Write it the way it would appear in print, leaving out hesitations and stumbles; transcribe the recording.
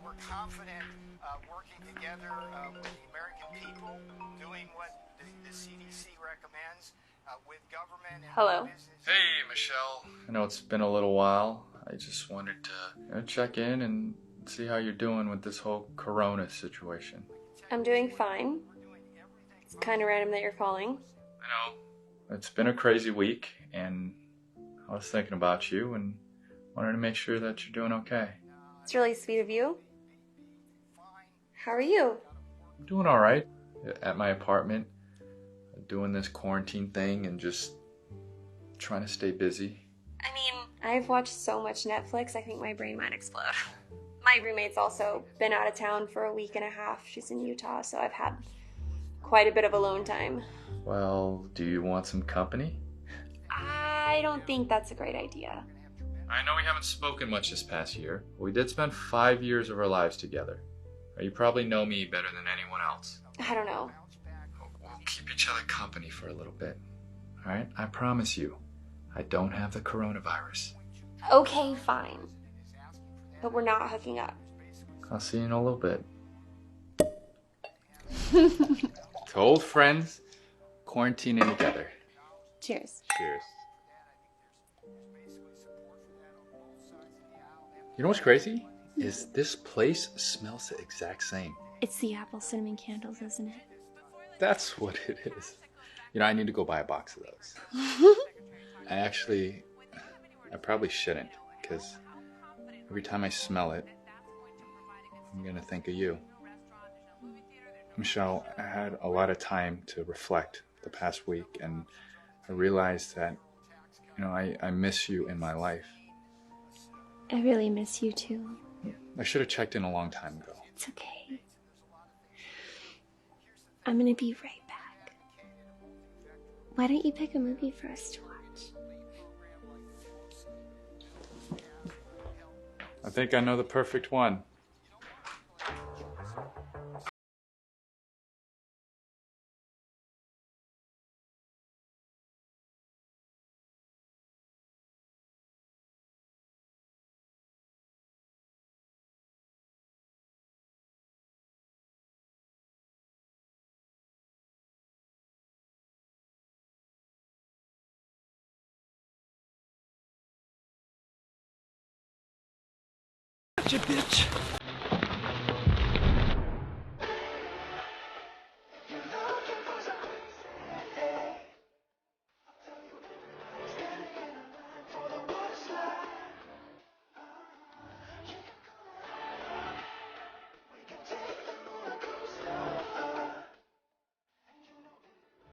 we're confident working together with the American people, doing what the CDC recommends with government and Hello. business. Hey, Michelle. I know it's been a little while. I just wanted to check in and see how you're doing with this whole corona situation. I'm doing fine. It's kind of random that you're calling. I know. It's been a crazy week, and I was thinking about you and wanted to make sure that you're doing okay. It's really sweet of you. How are you? I'm doing all right at my apartment, doing this quarantine thing and just trying to stay busy. I mean, I've watched so much Netflix, I think my brain might explode. My roommate's also been out of town for a week and a half. She's in Utah, so I've had quite a bit of alone time. Well, do you want some company? I don't think that's a great idea. I know we haven't spoken much this past year, but we did spend 5 years of our lives together. You probably know me better than anyone else. I don't know. We'll keep each other company for a little bit. All right? I promise you, I don't have the coronavirus. Okay, fine. But we're not hooking up. I'll see you in a little bit. To old friends, quarantining together. Cheers. Cheers. You know what's crazy? Is this place smells the exact same. It's the apple cinnamon candles, isn't it? That's what it is. You know, I need to go buy a box of those. I probably shouldn't, because every time I smell it, I'm gonna think of you. Michelle, I had a lot of time to reflect the past week, and I realized that, you know, I miss you in my life. I really miss you too. I should have checked in a long time ago. It's okay. I'm gonna be right back. Why don't you pick a movie for us to watch? I think I know the perfect one. Gotcha, bitch.